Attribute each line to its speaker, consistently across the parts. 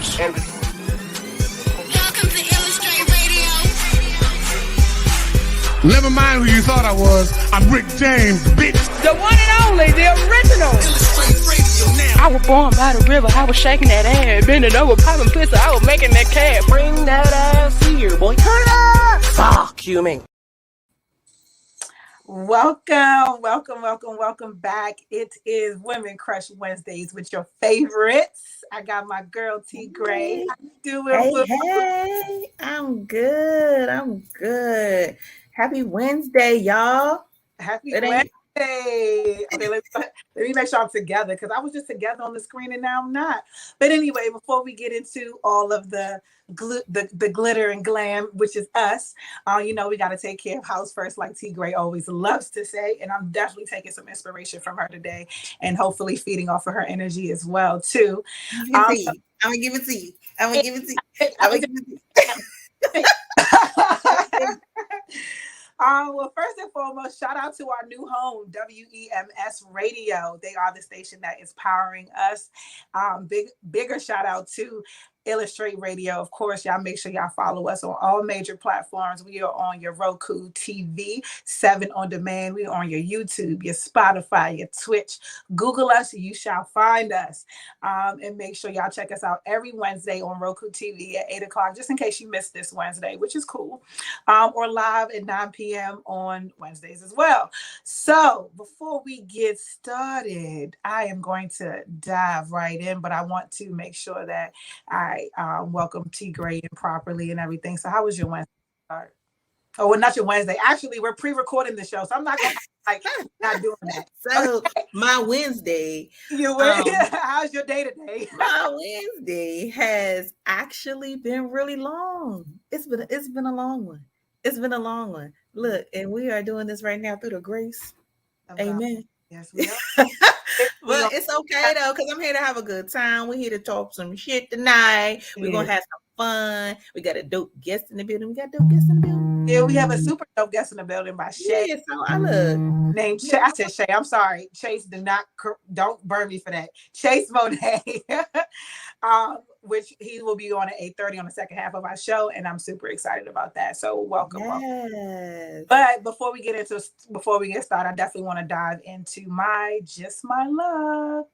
Speaker 1: Everything.
Speaker 2: Welcome to Illastr8 Radio.
Speaker 3: Never mind who you thought I was. I'm Rick James, bitch.
Speaker 4: The one and only, the original.
Speaker 1: Illastr8 Radio now.
Speaker 4: I was born by the river. I was shaking that ass, bending over, popping pistol. I was making that cash. Bring that ass here, boy. Turn it up. Fuck you, man.
Speaker 5: Welcome back. It is Women Crush Wednesdays with your favorites. I got my girl T Gray. How you doing?
Speaker 6: Hey, I'm good. Happy Wednesday, y'all.
Speaker 5: Happy Wednesday. Okay, let me make sure I'm together because I was just together on the screen and now I'm not. But anyway, before we get into all of the glitter and glam, which is us, we got to take care of house first, like T Gray always loves to say. And I'm definitely taking some inspiration from her today and hopefully feeding off of her energy as well, too.
Speaker 6: I'm going to give it to you.
Speaker 5: Well, first and foremost, shout out to our new home, WEMS Radio. They are the station that is powering us. Bigger shout out to Illastr8 Radio. Of course, y'all make sure y'all follow us on all major platforms. We are on your Roku TV, 7 on demand. We are on your YouTube, your Spotify, your Twitch. Google us, you shall find us. And make sure y'all check us out every Wednesday on Roku TV at 8 o'clock, just in case you missed this Wednesday, which is cool. Or live at 9 p.m. on Wednesdays as well. So before we get started, I am going to dive right in, but I want to make sure that I welcome T Gray in properly and everything. So how was your Wednesday start? Oh, well, not your Wednesday. Actually, we're pre-recording the show, so I'm not gonna not doing that.
Speaker 6: So okay. My Wednesday.
Speaker 5: How's your day today?
Speaker 6: My Wednesday has actually been really long. It's been a long one. It's been a long one. Look, and we are doing this right now through the grace. Amen.
Speaker 5: Yes, we are.
Speaker 6: But it's okay though, because I'm here to have a good time. We're here to talk some shit tonight. We're gonna have some fun. We got a dope guest in the building.
Speaker 5: Yeah, we have a super dope guest in the building by Shay.
Speaker 6: Yeah, so I look
Speaker 5: named Shay. I said Shay. I'm sorry. Chase don't burn me for that. Chase Monet. Which he will be on at 8:30 on the second half of our show, and I'm super excited about that. So welcome. But before we get started, I definitely want to dive into my luck.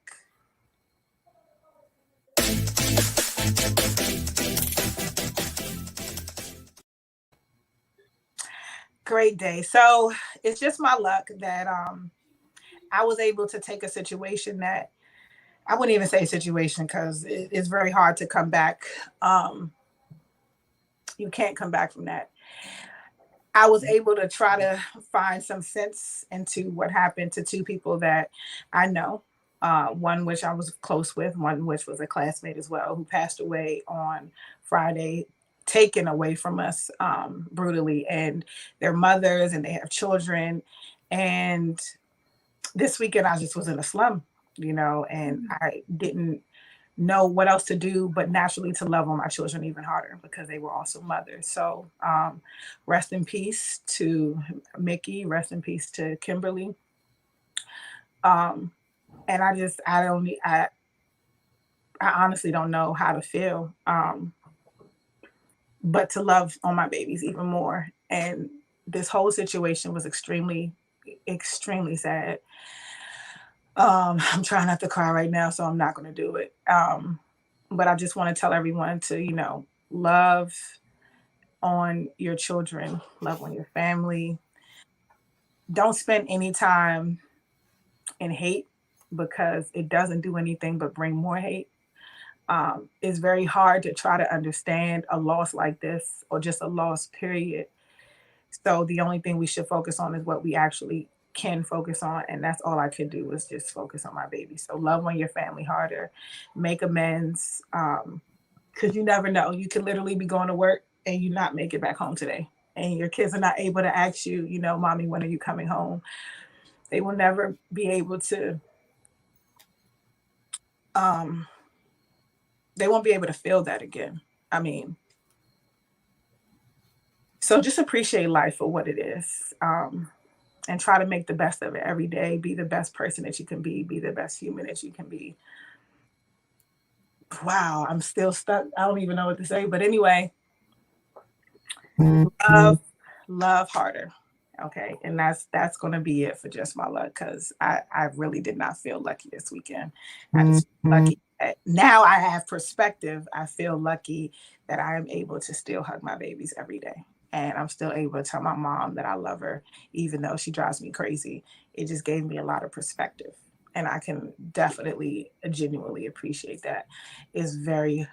Speaker 5: Great day. So it's just my luck that I was able to take a situation that I wouldn't even say situation because it's very hard to come back. You can't come back from that. I was able to try to find some sense into what happened to two people that I know. One which I was close with, one which was a classmate as well, who passed away on Friday, taken away from us brutally, and their mothers, and they have children. And this weekend I just was in a slum. And I didn't know what else to do, but naturally to love on my children even harder because they were also mothers. So rest in peace to Mickey, rest in peace to Kimberly. And I honestly don't know how to feel, but to love on my babies even more. And this whole situation was extremely, extremely sad. I'm trying not to cry right now, so I'm not going to do it. But I just want to tell everyone to, love on your children, love on your family. Don't spend any time in hate because it doesn't do anything but bring more hate. It's very hard to try to understand a loss like this or just a loss, period. So the only thing we should focus on is what we actually can focus on, and that's all I could do was just focus on my baby. So love on your family harder, make amends, because you never know. You could literally be going to work and you not make it back home today, and your kids are not able to ask you, mommy, when are you coming home? They will never be able to. They won't be able to feel that again. So just appreciate life for what it is. And try to make the best of it every day. Be the best person that you can be the best human that you can be. wow, I'm still stuck. I don't even know what to say. But anyway, love harder. Okay. And that's gonna be it for just my luck, because I really did not feel lucky this weekend. I just feel lucky now I have perspective. I feel lucky that I am able to still hug my babies every day. And I'm still able to tell my mom that I love her, even though she drives me crazy. It just gave me a lot of perspective. And I can definitely genuinely appreciate that. It's very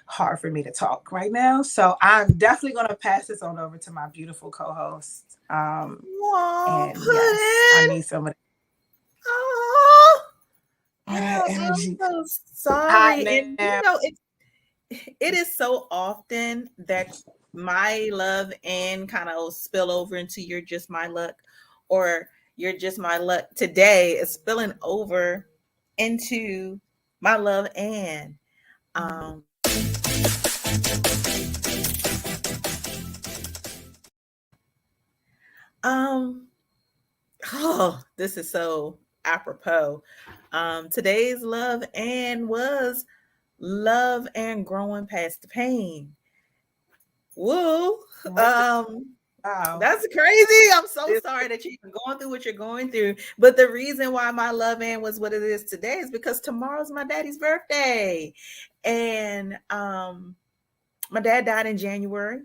Speaker 5: hard for me to talk right now. So I'm definitely going to pass this on over to my beautiful co-host.
Speaker 6: Whoa,
Speaker 5: And yes, I
Speaker 6: Puddin'.
Speaker 5: need somebody.
Speaker 6: Oh,
Speaker 5: All that
Speaker 6: I'm
Speaker 5: energy.
Speaker 6: so
Speaker 5: Hot
Speaker 6: sorry. And
Speaker 5: now.
Speaker 6: it is so often that my love and kind of spill over into you're just my luck, or you're just my luck today is spilling over into my love and um um oh, this is so apropos. Today's love and was love and growing past the pain. Woo. Um
Speaker 5: Wow.
Speaker 6: That's crazy. I'm so
Speaker 5: This,
Speaker 6: sorry that you're going through what you're going through. But the reason why my love and was what it is today is because tomorrow's my daddy's birthday. And my dad died in January.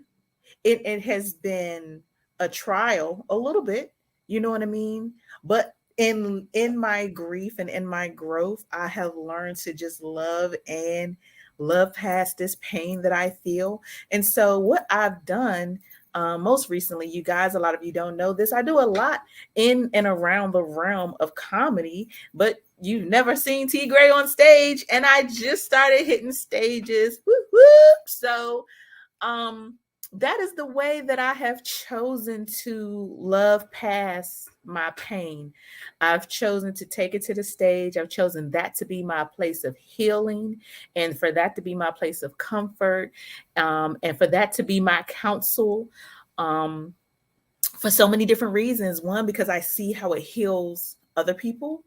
Speaker 6: It has been a trial a little bit, you know what I mean? But in my grief and in my growth, I have learned to just love and love past this pain that I feel. And so what I've done most recently, you guys, a lot of you don't know this. I do a lot in and around the realm of comedy, but you've never seen T Gray on stage, and I just started hitting stages. Whoop, whoop. So um that is the way that I have chosen to love past my pain. I've chosen to take it to the stage. I've chosen that to be my place of healing, and for that to be my place of comfort, and for that to be my counsel, um, for so many different reasons. One, because I see how it heals other people,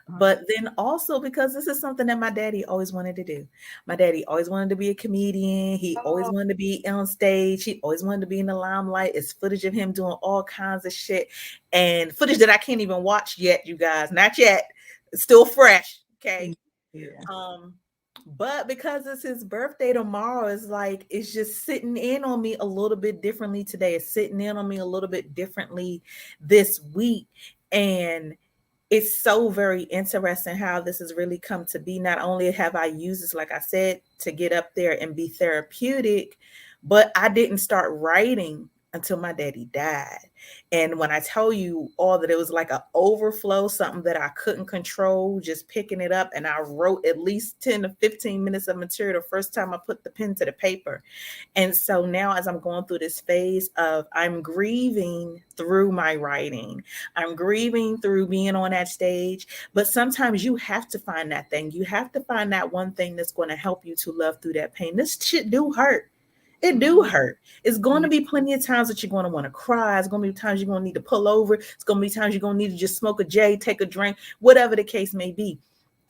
Speaker 6: but then also because this is something that my daddy always wanted to do. My daddy always wanted to be a comedian. He always wanted to be on stage. He always wanted to be in the limelight. It's footage of him doing all kinds of shit, and footage that I can't even watch yet, you guys. Not yet. It's still fresh. Okay.
Speaker 5: yeah.
Speaker 6: But because it's his birthday tomorrow, it's like it's just sitting in on me a little bit differently today. It's sitting in on me a little bit differently this week. And it's so very interesting how this has really come to be. Not only have I used this, like I said, to get up there and be therapeutic, but I didn't start writing until my daddy died. And when I tell you all that, it was like an overflow, something that I couldn't control, just picking it up. And I wrote at least 10 to 15 minutes of material the first time I put the pen to the paper. And so now, as I'm going through this phase of I'm grieving through my writing, I'm grieving through being on that stage. But sometimes you have to find that thing. You have to find that one thing that's going to help you to love through that pain. This shit do hurt. It do hurt. It's going to be plenty of times that you're going to want to cry. It's going to be times you're going to need to pull over. It's going to be times you're going to need to just smoke a J, take a drink, whatever the case may be.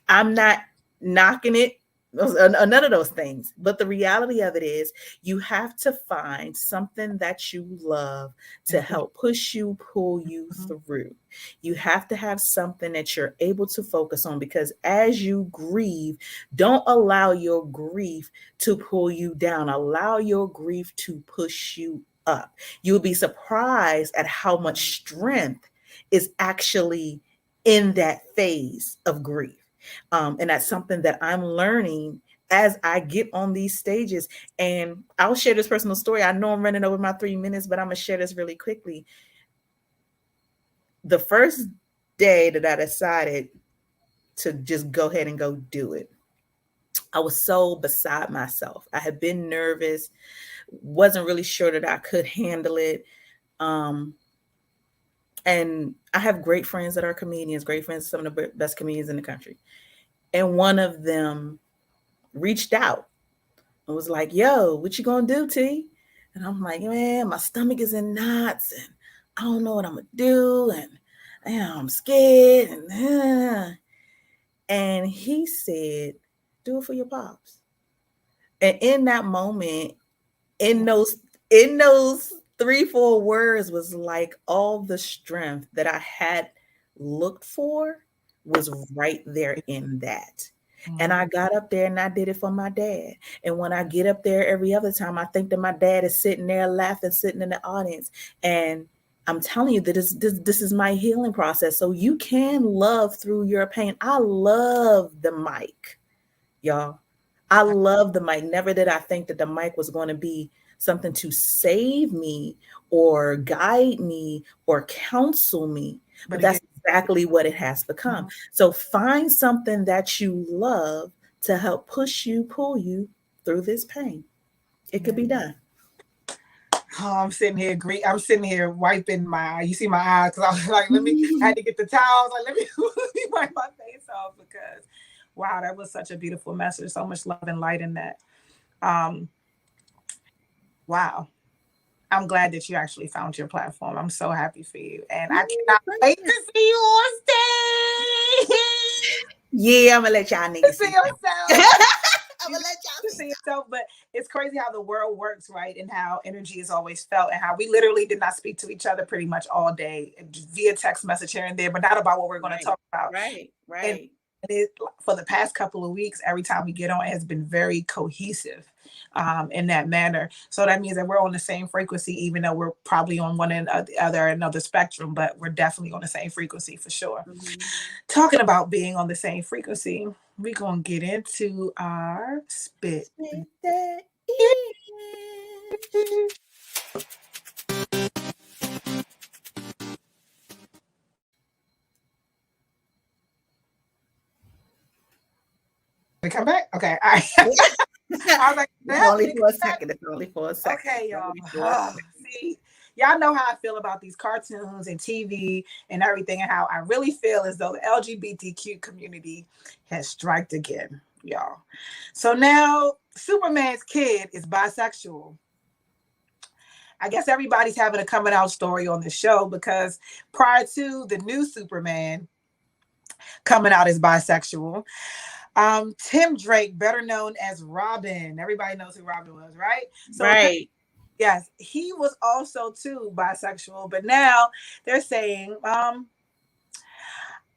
Speaker 6: I'm not knocking it, none of those things. But the reality of it is you have to find something that you love to help push you, pull you through. You have to have something that you're able to focus on, because as you grieve, don't allow your grief to pull you down. Allow your grief to push you up. You'll be surprised at how much strength is actually in that phase of grief. And that's something that I'm learning as I get on these stages. And I'll share this personal story. I know I'm running over my 3 minutes, but I'm going to share this really quickly. The first day that I decided to just go ahead and go do it, I was so beside myself. I had been nervous, wasn't really sure that I could handle it. And I have great friends that are comedians, great friends, some of the best comedians in the country. And one of them reached out and was like, yo, what you gonna do, T? And I'm like, man, my stomach is in knots and I don't know what I'm gonna do. And I'm scared. And he said, Do it for your pops. And in that moment, in those 3-4 words was like all the strength that I had looked for was right there in that. And I got up there and I did it for my dad. And when I get up there every other time, I think that my dad is sitting there laughing, sitting in the audience. And I'm telling you that this is my healing process. So you can love through your pain. I love the mic, y'all. I love the mic. Never did I think that the mic was going to be something to save me or guide me or counsel me. But that's exactly what it has become. So find something that you love to help push you, pull you through this pain. It could be done.
Speaker 5: Oh, I'm sitting here wiping my. You see my eyes because I was like, I had to get the towels. Like, let me wipe my face off because, wow, that was such a beautiful message. So much love and light in that. Wow. I'm glad that you actually found your platform. I'm so happy for you. And I cannot wait to see you on stage.
Speaker 6: Yeah, I'm going to let y'all niggas
Speaker 5: see yourself. I'm going to let y'all see yourself. But it's crazy how the world works, right? And how energy is always felt and how we literally did not speak to each other pretty much all day via text message here and there, but not about what we're going to talk about.
Speaker 6: Right.
Speaker 5: And for the past couple of weeks, every time we get on, it has been very cohesive in that manner. So that means that we're on the same frequency, even though we're probably on one end or the other another spectrum, but we're definitely on the same frequency for sure. Talking about being on the same frequency, we're going to get into our spit. We come back? Okay. All right. I was like,
Speaker 6: only for a second. It's only for a second.
Speaker 5: Okay, y'all. See, y'all know how I feel about these cartoons and TV and everything, and how I really feel as though the LGBTQ community has striked again, y'all. So now Superman's kid is bisexual. I guess everybody's having a coming out story on the show because prior to the new Superman coming out as bisexual, Tim Drake, better known as Robin. Everybody knows who Robin was, right? So,
Speaker 6: right.
Speaker 5: Yes, he was also too bisexual, but now they're saying, I've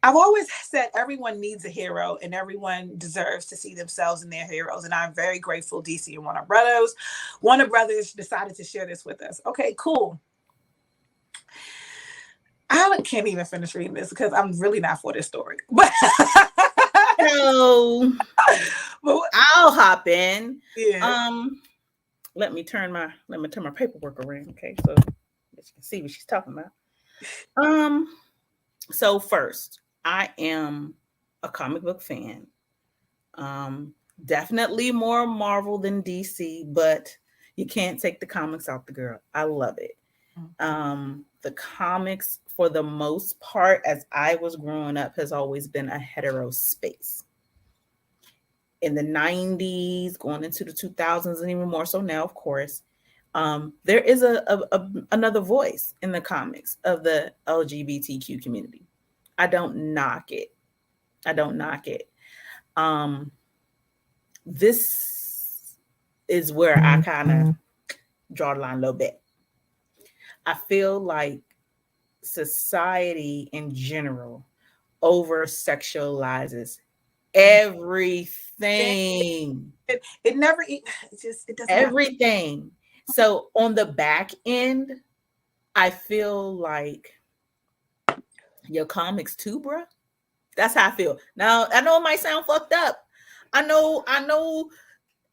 Speaker 5: always said everyone needs a hero and everyone deserves to see themselves in their heroes. And I'm very grateful DC and Warner Brothers decided to share this with us. Okay, cool. I can't even finish reading this because I'm really not for this story. But
Speaker 6: so I'll hop in.
Speaker 5: Yeah.
Speaker 6: Let me turn my paperwork around. Okay, so you can see what she's talking about. So first, I am a comic book fan. Definitely more Marvel than DC, but you can't take the comics out the girl. I love it. The comics, for the most part, as I was growing up, has always been a hetero space. In the 90s, going into the 2000s, and even more so now, of course, there is another voice in the comics of the LGBTQ community. I don't knock it. This is where I kind of draw the line a little bit. I feel like society in general over sexualizes everything.
Speaker 5: It doesn't
Speaker 6: everything happen. So on the back end, I feel like your comics too, bruh. That's how I feel. Now I know it might sound fucked up. I know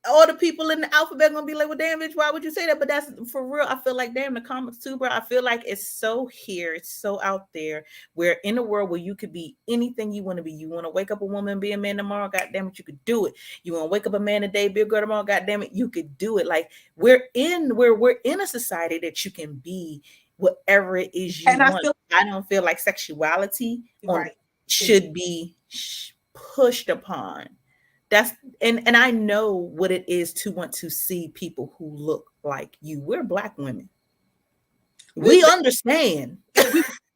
Speaker 6: all the people in the alphabet gonna be like, well, damn, bitch, why would you say that? But that's for real. I feel like, damn, the comics too, bro. I feel like it's so here, it's so out there. We're in a world where you could be anything you want to be. You want to wake up a woman, be a man tomorrow, god damn it, you could do it. You want to wake up a man today, be a girl tomorrow, god damn it, you could do it. Like we're in a society that you can be whatever it is you want. I don't feel like sexuality should be pushed upon. And I know what it is to want to see people who look like you. We're Black women. We understand.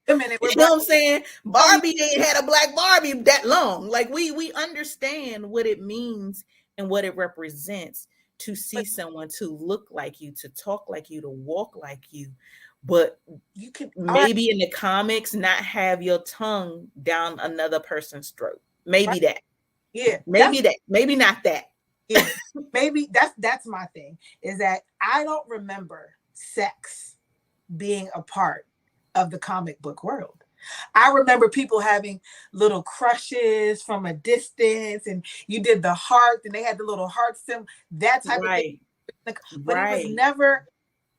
Speaker 5: a minute.
Speaker 6: You know what I'm saying? Barbie ain't had a black Barbie that long. Like we understand what it means and what it represents to see someone to look like you, to talk like you, to walk like you. But
Speaker 5: you can
Speaker 6: maybe in the comics not have your tongue down another person's throat. Maybe that.
Speaker 5: Yeah.
Speaker 6: Maybe that. Maybe not that.
Speaker 5: Yeah. Maybe that's my thing, is that I don't remember sex being a part of the comic book world. I remember people having little crushes from a distance, and you did the heart, and they had the little heart symbol, that type of thing. But it was never,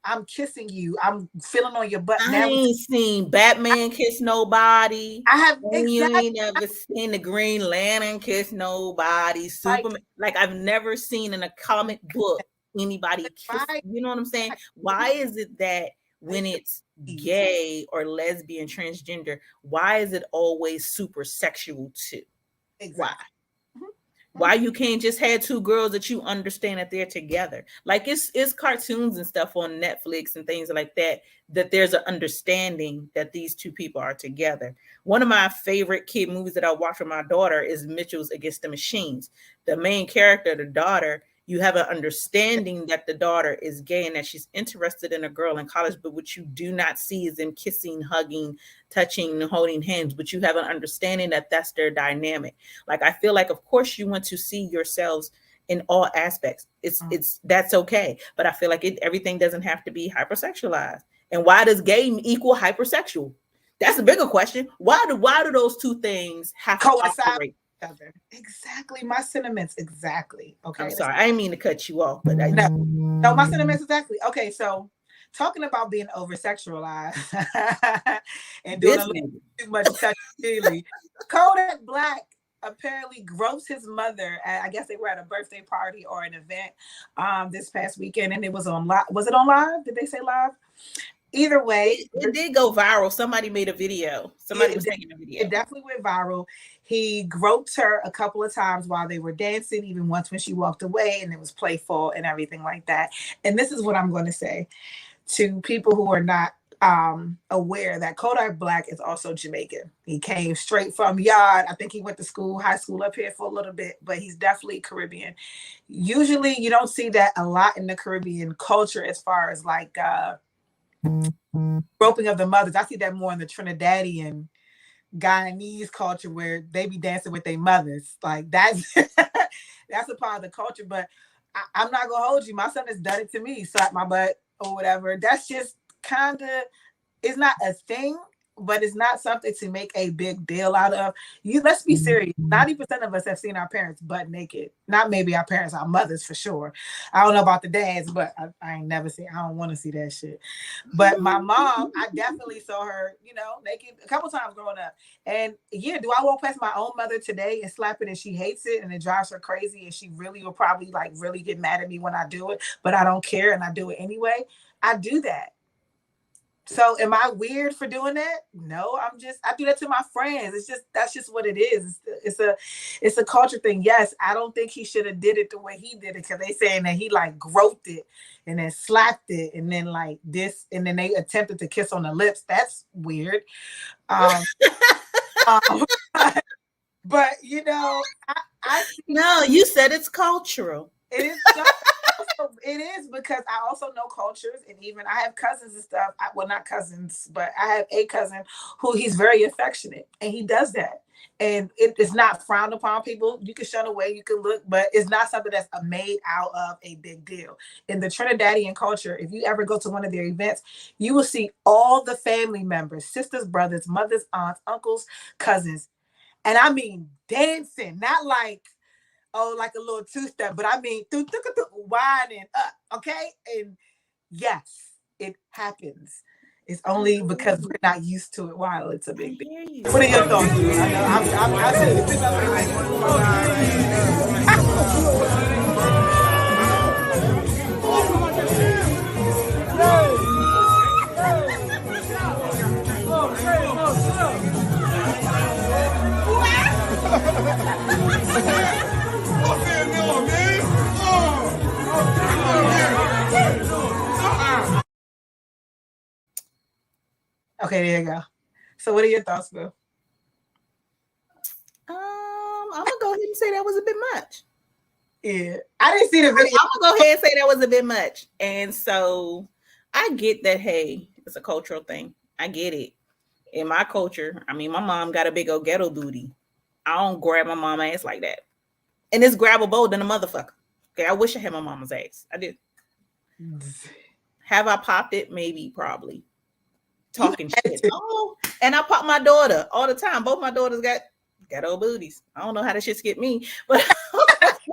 Speaker 5: I'm kissing you, I'm feeling on your butt.
Speaker 6: I ain't seen Batman kiss nobody.
Speaker 5: I have
Speaker 6: You ain't never seen the Green Lantern kiss nobody. Superman, like I've never seen in a comic book anybody kiss. You know what I'm saying? Why is it that when it's gay or lesbian, transgender, why is it always super sexual too?
Speaker 5: Exactly.
Speaker 6: Why? Why you can't just have two girls that you understand that they're together? Like it's cartoons and stuff on Netflix and things like that, that there's an understanding that these two people are together. One of my favorite kid movies that I watch with my daughter is Mitchell's Against the Machines. The main character, the daughter, you have an understanding that the daughter is gay and that she's interested in a girl in college, but what you do not see is them kissing, hugging, touching, holding hands, but you have an understanding that that's their dynamic. Like, I feel like, of course, you want to see yourselves in all aspects. It's that's okay. But I feel like everything doesn't have to be hypersexualized. And why does gay equal hypersexual? That's a bigger question. Why do those two things have to operate?
Speaker 5: Exactly, my sentiments exactly. Okay,
Speaker 6: I'm sorry, I didn't mean to cut you off, but
Speaker 5: no, my sentiments exactly. Okay, so talking about being over sexualized and doing a little too much touch feely. Kodak Black apparently groped his mother at, I guess they were at a birthday party or an event this past weekend, and it was on live. Was it on live? Did they say live? Either way,
Speaker 6: it did go viral. Somebody made a video. Somebody was making a video.
Speaker 5: It definitely went viral. He groped her a couple of times while they were dancing, even once when she walked away, and it was playful and everything like that. And this is what I'm going to say to people who are not aware that Kodak Black is also Jamaican. He came straight from Yard. I think he went to high school up here for a little bit, but he's definitely Caribbean. Usually you don't see that a lot in the Caribbean culture as far as like groping of the mothers. I see that more in the Trinidadian, Guyanese culture where they be dancing with their mothers. Like that's that's a part of the culture. But I'm not gonna hold you. My son has done it to me, slap my butt or whatever. That's just kind of, it's not a thing, but it's not something to make a big deal out of. Let's be serious. 90% of us have seen our parents butt naked. Not maybe our parents, our mothers for sure. I don't know about the dads, but I ain't never seen. I don't want to see that shit. But my mom, I definitely saw her, naked a couple times growing up. And yeah, do I walk past my own mother today and slap it and she hates it and it drives her crazy and she really will probably really get mad at me when I do it, but I don't care and I do it anyway? I do that. So am I weird for doing that? No, I do that to my friends. That's just what it is. It's a culture thing. Yes, I don't think he should have did it the way he did it, because they saying that he groped it and then slapped it and then this, and then they attempted to kiss on the lips. That's weird. But I
Speaker 6: no, you said it's cultural.
Speaker 5: It is. It is, because I also know cultures, and even I have cousins and stuff. Well, not cousins, but I have a cousin who he's very affectionate, and he does that. And it's not frowned upon. People, you can shun away, you can look, but it's not something that's made out of a big deal. In the Trinidadian culture, if you ever go to one of their events, you will see all the family members, sisters, brothers, mothers, aunts, uncles, cousins, and I mean dancing, not like a little two-step, but I mean winding up, okay? And yes, it happens. It's only because we're not used to it while it's a big deal. What are your thoughts? Okay, there you go. So what are your thoughts, Boo?
Speaker 6: I'm gonna go ahead and say that was a bit much.
Speaker 5: Yeah, I didn't see the video.
Speaker 6: I'm gonna go ahead and say that was a bit much. And so I get that, hey, it's a cultural thing. I get it. In my culture, I mean, my mom got a big old ghetto booty. I don't grab my mama ass like that. And it's grabbable than a motherfucker. Okay, I wish I had my mama's ass. I did. Have I popped it? Maybe, probably. Talking shit. Oh, and I pop my daughter all the time. Both my daughters got ghetto booties. I don't know how the shits get me, but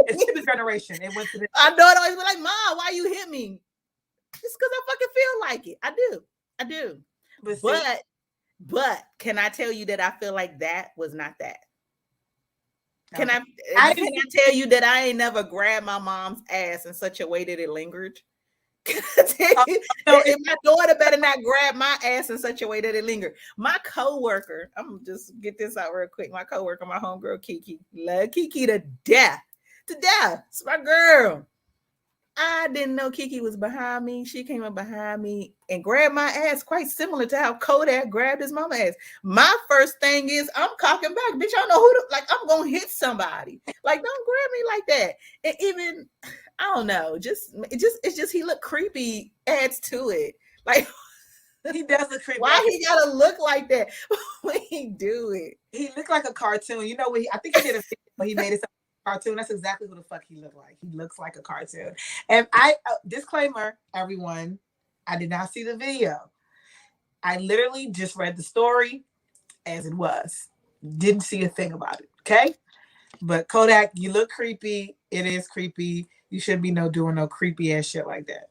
Speaker 5: It's the generation. It went to the
Speaker 6: my daughter always be like, "Mom, why you hit me?" Just because I fucking feel like it. I do. But can I tell you that I feel like that was not that? Can I tell you that I ain't never grabbed my mom's ass in such a way that it lingered? Can I tell you that my daughter better not grab my ass in such a way that it lingered? My coworker, I'm gonna just get this out real quick. My coworker, my homegirl Kiki, love Kiki to death. To death. It's my girl. I didn't know Kiki was behind me. She came up behind me and grabbed my ass, quite similar to how Kodak grabbed his mama ass. My first thing is I'm cocking back. Bitch, I don't know who to, like, I'm gonna hit somebody. Like, don't grab me like that. And even, I don't know, it's just he looked creepy, adds to it. Like,
Speaker 5: he does look creepy.
Speaker 6: Why he gotta look like that when he do it?
Speaker 5: He looked like a cartoon. You know what? I think he did a video where he made it cartoon. That's exactly who the fuck he looked like. He looks like a cartoon. And disclaimer, everyone, I did not see the video. I literally just read the story as it was. Didn't see a thing about it. Okay. But Kodak, you look creepy. It is creepy. You shouldn't be doing no creepy ass shit like that.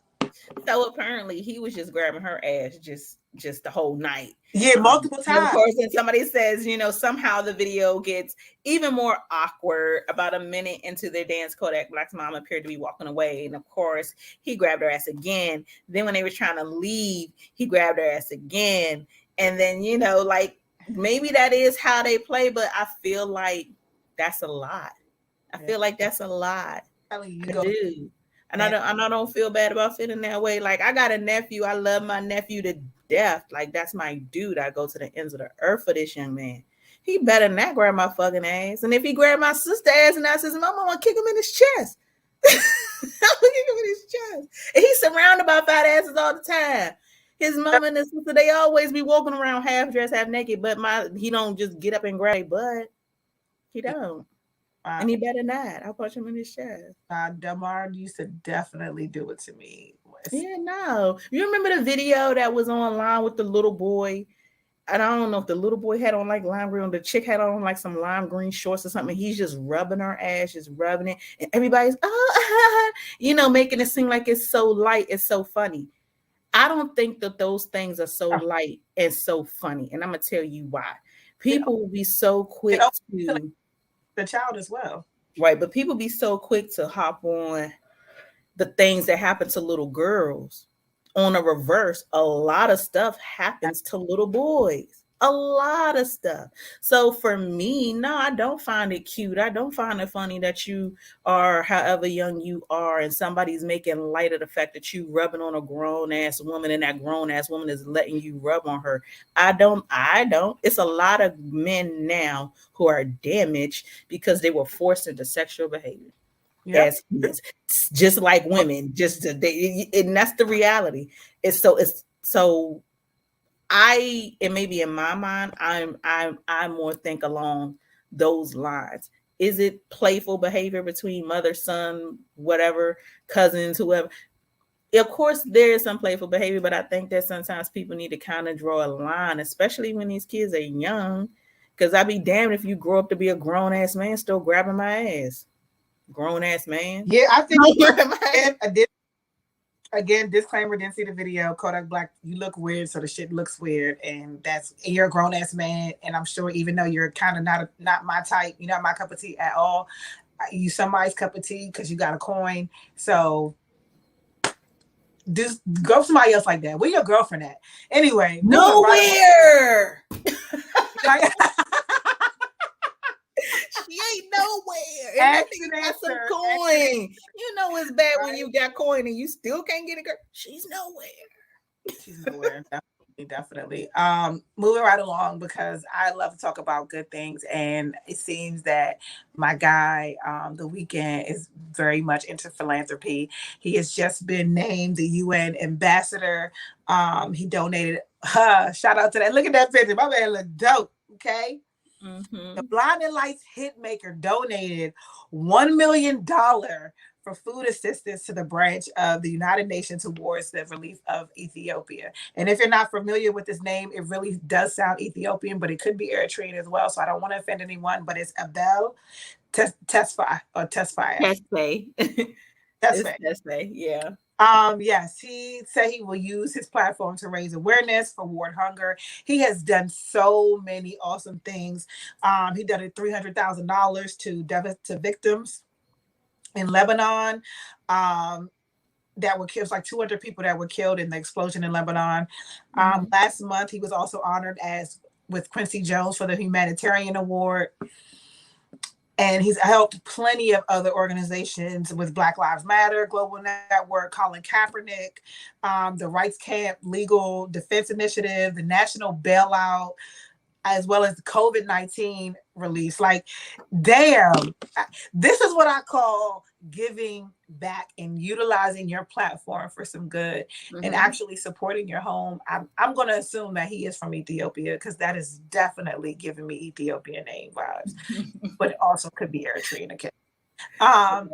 Speaker 6: So apparently he was just grabbing her ass just the whole night.
Speaker 5: Yeah, multiple times.
Speaker 6: Of course, and somebody says, somehow the video gets even more awkward. About a minute into their dance, Kodak Black's mom appeared to be walking away. And of course, he grabbed her ass again. Then when they were trying to leave, he grabbed her ass again. And then, like, maybe that is how they play, but I feel like that's a lot. I feel like that's a lot. I do. And I don't feel bad about feeling that way. Like, I got a nephew. I love my nephew to death. Like, that's my dude. I go to the ends of the earth for this young man. He better not grab my fucking ass. And if he grab my sister ass and I says, Mama, I want to kick him in his chest. I'm gonna kick him in his chest. And he's surrounded by fat asses all the time. His mama and his sister, they always be walking around half dressed, half naked. But he don't just get up and grab butt. He don't. And he better not. I'll punch him in his chest.
Speaker 5: Damar used to definitely do it to me.
Speaker 6: Yeah, no. You remember the video that was online with the little boy? And I don't know if the little boy had on like lime green, the chick had on like some lime green shorts or something. He's just rubbing her ass, just rubbing it. And everybody's, making it seem like it's so light, it's so funny. I don't think that those things are so light and so funny. And I'm going to tell you why. People will be so quick to...
Speaker 5: the child as well.
Speaker 6: Right, but people be so quick to hop on the things that happen to little girls. On a reverse, a lot of stuff happens to little boys. A lot of stuff. So for me, no, I don't find it cute. I don't find it funny that you are however young you are and somebody's making light of the fact that you rubbing on a grown-ass woman and that grown-ass woman is letting you rub on her. I don't. It's a lot of men now who are damaged because they were forced into sexual behavior. Yes, just like women, and that's the reality. It's so and maybe in my mind, I more think along those lines. Is it playful behavior between mother, son, whatever, cousins, whoever? Of course, there is some playful behavior, but I think that sometimes people need to kind of draw a line, especially when these kids are young. Because I'd be damned if you grow up to be a grown-ass man still grabbing my ass. Grown-ass man.
Speaker 5: Yeah, I think I did. Again, disclaimer, didn't see the video. Kodak Black, you look weird, so the shit looks weird. And you're a grown-ass man. And I'm sure even though you're kind of not my type, you're not my cup of tea at all, you somebody's cup of tea because you got a coin. So just go with somebody else like that. Where your girlfriend at? Anyway.
Speaker 6: Nowhere. She ain't nowhere. And she got some coin. You know it's bad when you got coin and you still can't get a girl. She's nowhere.
Speaker 5: She's nowhere. Definitely. Moving right along because I love to talk about good things, and it seems that my guy, The Weeknd, is very much into philanthropy. He has just been named the UN ambassador. He donated. Shout out to that! Look at that picture. My man look dope. Okay. The
Speaker 6: Mm-hmm.
Speaker 5: Blinding Lights hitmaker donated $1 million for food assistance to the branch of the United Nations towards the relief of Ethiopia. And if you're not familiar with this name, it really does sound Ethiopian, but it could be Eritrean as well. So I don't want to offend anyone, but it's Abel Tesfaye or Tesfaye.
Speaker 6: Tesfaye. It's
Speaker 5: Tesfaye.
Speaker 6: Tesfaye, yeah.
Speaker 5: Yes, he said he will use his platform to raise awareness for world hunger. He has done so many awesome things. He donated $300,000 to victims in Lebanon. That were killed, like 200 people that were killed in the explosion in Lebanon. Last month, he was also honored as with Quincy Jones for the Humanitarian Award. And he's helped plenty of other organizations with Black Lives Matter, Global Network, Colin Kaepernick, the Rights Camp Legal Defense Initiative, the National Bailout, as well as the COVID-19 release. Like, damn, this is what I call giving back and utilizing your platform for some good and actually supporting your home. I'm going to assume that he is from Ethiopia because that is definitely giving me Ethiopian name vibes, but it also could be Eritrean. Okay. And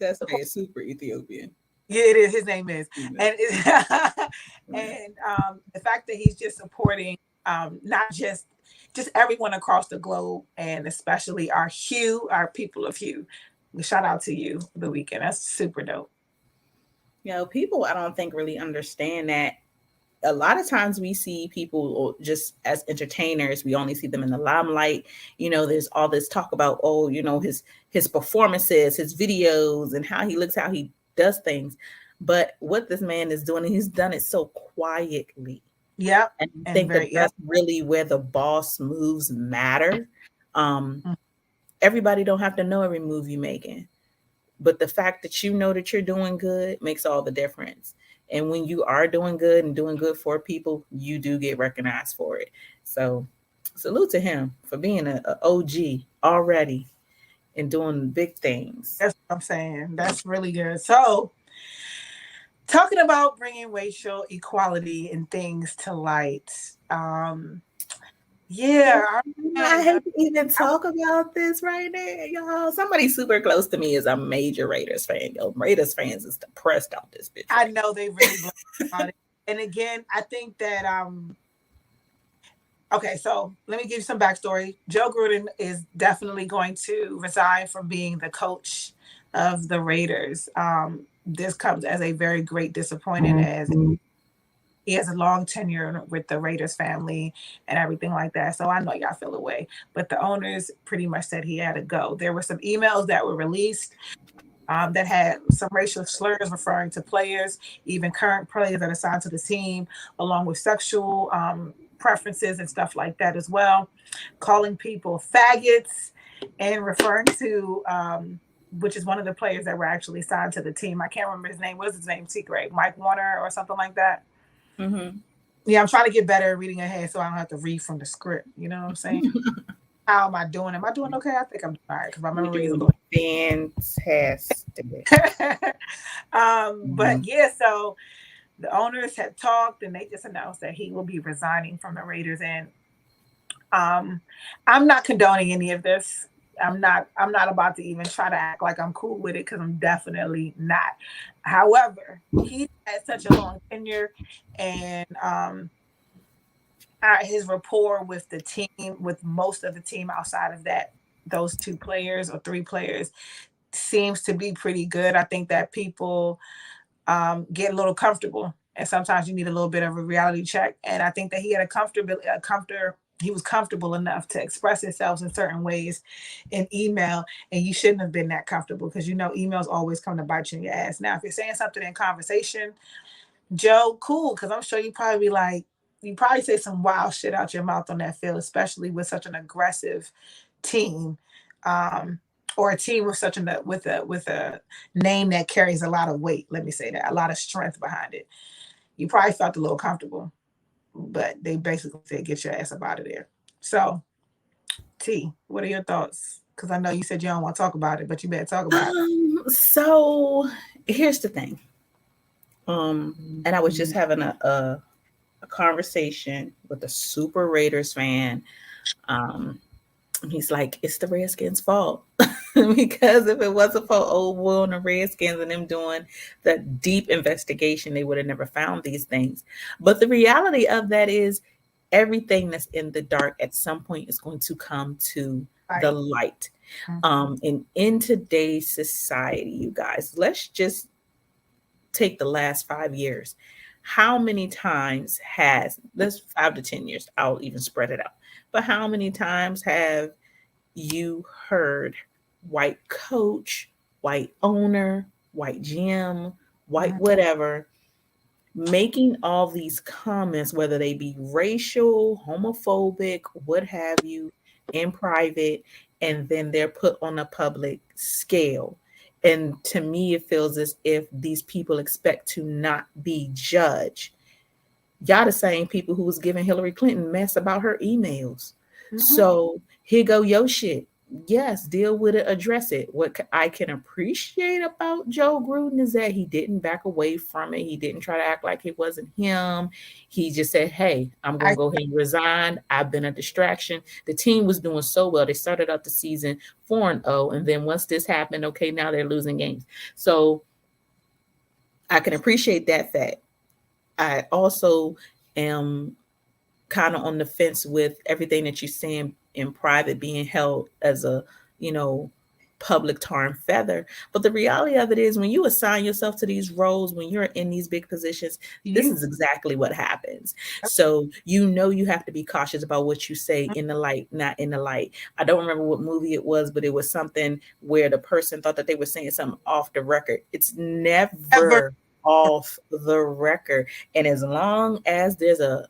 Speaker 6: That's super Ethiopian.
Speaker 5: Yeah, it is. His name is. And the fact that he's just supporting not just everyone across the globe, and especially our people of Hue. Shout out to you, The Weeknd. That's super dope.
Speaker 6: People I don't think really understand that. A lot of times we see people just as entertainers. We only see them in the limelight. There's all this talk about, his performances, his videos, and how he looks, how he does things. But what this man is doing, he's done it so quietly.
Speaker 5: Yeah.
Speaker 6: And I think that's really where the boss moves matter. Everybody don't have to know every move you're making, but the fact that you know that you're doing good makes all the difference. And when you are doing good and doing good for people, you do get recognized for it. So salute to him for being an OG already and doing big things.
Speaker 5: That's what I'm saying. That's really good. So talking about bringing racial equality and things to light. I
Speaker 6: hate to even talk about this right now, y'all. Somebody super close to me is a major Raiders fan. Raiders fans is depressed off this bitch.
Speaker 5: I know they really about it. And again, I think that okay, so let me give you some backstory. Joe Gruden is definitely going to resign from being the coach of the Raiders. This comes as a very great disappointment as he has a long tenure with the Raiders family and everything like that. So I know y'all feel away, but the owners pretty much said he had to go. There were some emails that were released that had some racial slurs referring to players, even current players that are signed to the team, along with sexual preferences and stuff like that as well, calling people faggots and referring to which is one of the players that were actually signed to the team. I can't remember his name. What is his name? Secret Mike Warner or something like that. Yeah, I'm trying to get better at reading ahead so I don't have to read from the script. You know what I'm saying? How am I doing? Am I doing okay? I think I'm doing all right because my memory is a little
Speaker 6: fantastic.
Speaker 5: But yeah, so the owners had talked and they just announced that he will be resigning from the Raiders. And I'm not condoning any of this. I'm not about to even try to act like I'm cool with it because I'm definitely not. However, he had such a long tenure and his rapport with the team, with most of the team outside of those two players or three players, seems to be pretty good. I think that people get a little comfortable, and sometimes you need a little bit of a reality check. And I think that he had he was comfortable enough to express himself in certain ways in email, and you shouldn't have been that comfortable because emails always come to bite you in your ass. Now, if you're saying something in conversation, Joe, cool, because I'm sure you probably say some wild shit out your mouth on that field, especially with such an aggressive team, or a team with with a name that carries a lot of weight. Let me say that, a lot of strength behind it. You probably felt a little comfortable. but they basically said, get your ass up out of there. So, T, what are your thoughts? Because I know you said you don't want to talk about it, but you better talk about it.
Speaker 6: So here's the thing. And I was just having a conversation with a super Raiders fan. He's like, it's the Redskins' fault. Because if it wasn't for old Will and the Redskins and them doing the deep investigation, they would have never found these things. But the reality of that is everything that's in the dark at some point is going to come to the light. And in today's society, you guys, let's just take the last 5 years. How many times has this 5 to 10 years? I'll even spread it out. But how many times have you heard white coach, white owner, white GM, white whatever, making all these comments, whether they be racial, homophobic, what have you, in private, and then they're put on a public scale. And to me, it feels as if these people expect to not be judged. Y'all the same people who was giving Hillary Clinton mess about her emails. So here go your shit. Yes, deal with it, address it. What I can appreciate about Joe Gruden is that he didn't back away from it. He didn't try to act like it wasn't him. He just said, hey, I'm going to go ahead and resign. I've been a distraction. The team was doing so well. They started out the season 4-0. And then once this happened, okay, now they're losing games. So I can appreciate that fact. I also am kind of on the fence with everything that you're saying in private being held as a, public tar and feather. But the reality of it is when you assign yourself to these roles, when you're in these big positions, this is exactly what happens. So, you have to be cautious about what you say in the light, not in the light. I don't remember what movie it was, but it was something where the person thought that they were saying something off the record. It's never off the record. And as long as there's a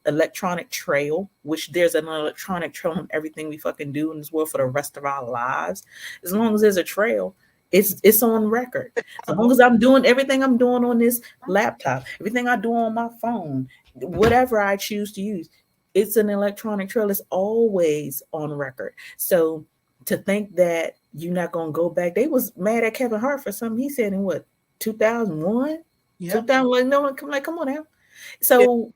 Speaker 6: electronic trail, which there's an electronic trail on everything we fucking do in this world for the rest of our lives, as long as there's a trail, it's on record. As long as I'm doing everything I'm doing on this laptop, everything I do on my phone, whatever I choose to use, it's an electronic trail. It's always on record. So to think that you're not going to go back, they was mad at Kevin Hart for something he said in what, 2001, 2000, no one come on now. So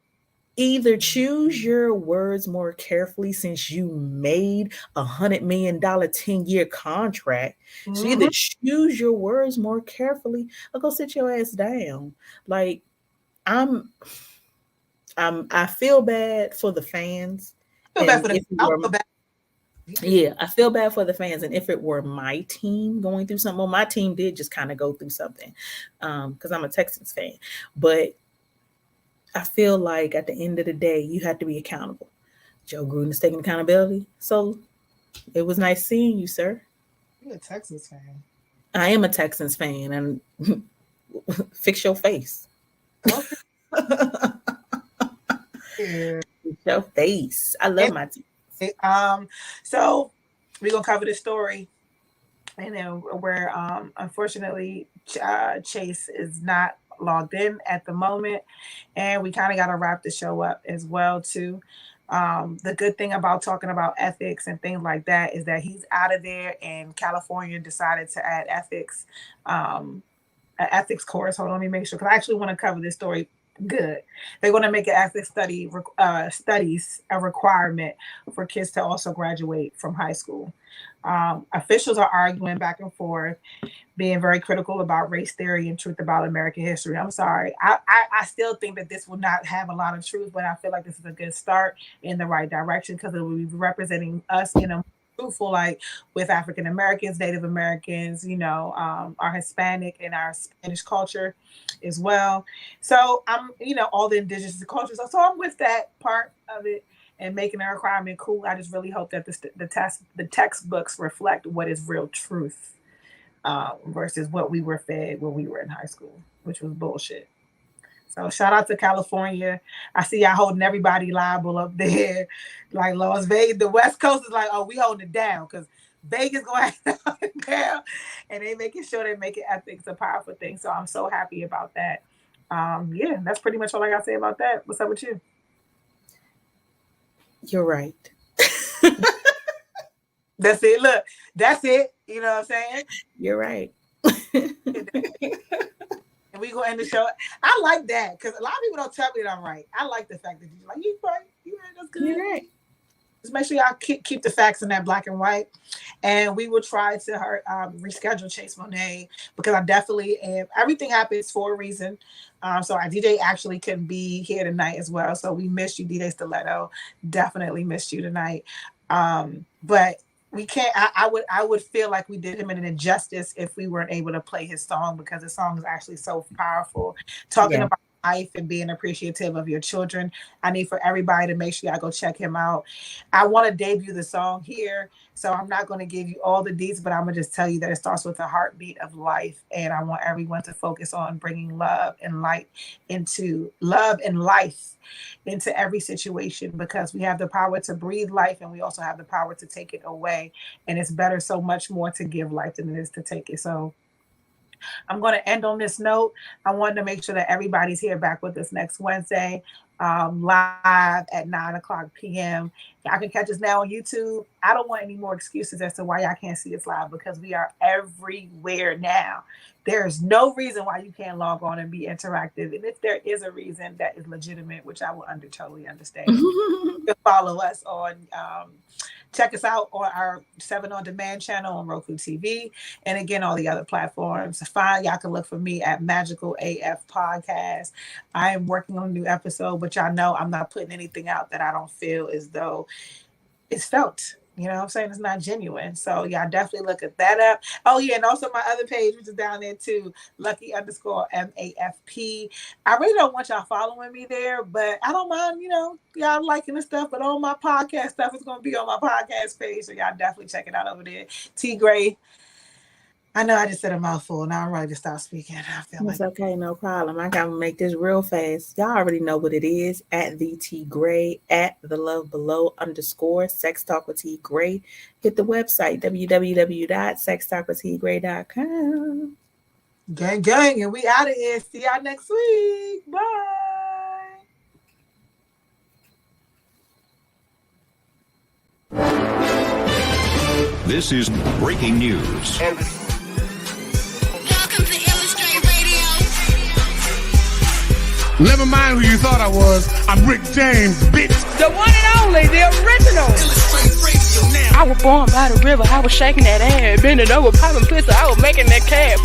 Speaker 6: either choose your words more carefully since you made $100 million 10-year contract. So either choose your words more carefully or go sit your ass down. Like I feel bad for the fans. Yeah, I feel bad for the fans. And if it were my team going through something, well, my team did just kind of go through something because I'm a Texans fan. But I feel like at the end of the day, you have to be accountable. Joe Gruden is taking accountability. So it was nice seeing you, sir.
Speaker 5: You're a Texans fan.
Speaker 6: I am a Texans fan. And fix your face.
Speaker 5: Okay.
Speaker 6: Fix your face. I love my team.
Speaker 5: So we're gonna cover this story, and then where unfortunately Chase is not logged in at the moment, and we kind of got to wrap the show up as well too. The good thing about talking about ethics and things like that is that he's out of there, and California decided to add ethics, an ethics course. Hold on, let me make sure, because I actually want to cover this story. Good. They're going to make an ethics studies a requirement for kids to also graduate from high school. Officials are arguing back and forth, being very critical about race theory and truth about American history. I'm sorry. I still think that this will not have a lot of truth, but I feel like this is a good start in the right direction because it will be representing us in a truthful, like with African Americans, Native Americans, our Hispanic and our Spanish culture as well. So I'm, all the indigenous cultures. So I'm with that part of it and making a requirement cool. I just really hope that the textbooks reflect what is real truth versus what we were fed when we were in high school, which was bullshit. So shout out to California. I see y'all holding everybody liable up there. Like Las Vegas, the West Coast is like, oh, we holding it down because Vegas going to hold it down. And they making sure they make it ethics a powerful thing. So I'm so happy about that. That's pretty much all I got to say about that. What's up with you?
Speaker 6: You're right.
Speaker 5: That's it. Look, that's it. You know what I'm saying?
Speaker 6: You're right.
Speaker 5: And we go end the show. I like that because a lot of people don't tell me that I'm right. I like the fact that you're like, you right. You right. That's good.
Speaker 6: You're right.
Speaker 5: Just make sure y'all keep the facts in that black and white. And we will try to reschedule Chase Monet because I definitely am. Everything happens for a reason. So our DJ actually couldn't be here tonight as well. So we missed you, DJ Stiletto. Definitely missed you tonight. But we can't. I would feel like we did him an injustice if we weren't able to play his song because the song is actually so powerful. Talking about life and being appreciative of your children. I need for everybody to make sure y'all go check him out. I want to debut the song here, so I'm not going to give you all the deets, but I'm going to just tell you that it starts with the heartbeat of life, and I want everyone to focus on bringing love and life into every situation because we have the power to breathe life and we also have the power to take it away, and it's better so much more to give life than it is to take it. So I'm going to end on this note. I wanted to make sure that everybody's here back with us next Wednesday, live at 9:00 p.m. Y'all can catch us now on YouTube. I don't want any more excuses as to why y'all can't see us live because we are everywhere now. There's no reason why you can't log on and be interactive. And if there is a reason that is legitimate, which I will totally understand, you can follow us on check us out on our 7 On Demand channel on Roku TV. And again, all the other platforms. Fine, y'all can look for me at Magical AF Podcast. I am working on a new episode, but y'all know I'm not putting anything out that I don't feel as though it's felt. You know what I'm saying? It's not genuine. So y'all definitely look at that up. Oh yeah, and also my other page, which is down there too, Lucky_MAFP. I really don't want y'all following me there, but I don't mind, y'all liking the stuff. But all my podcast stuff is gonna be on my podcast page. So y'all definitely check it out over there. T Gray. I know I just said a mouthful. Now I'm ready to stop speaking. I feel
Speaker 6: it's okay, no problem. I gotta make this real fast. Y'all already know what it is. At the T Gray, at the Love Below _ Sex Talk with T Gray. Hit the website www.sextalkwithtgray.com.
Speaker 5: Gang, gang, and we out of here. See y'all next week. Bye.
Speaker 1: This is breaking news.
Speaker 2: Welcome to Illastr8 Radio.
Speaker 3: Never mind who you thought I was. I'm Rick James, bitch.
Speaker 4: The one and only, the original.
Speaker 2: Illastr8 Radio now.
Speaker 4: I was born by the river. I was shaking that ass. Bending over, popping pussy. I was making that cat.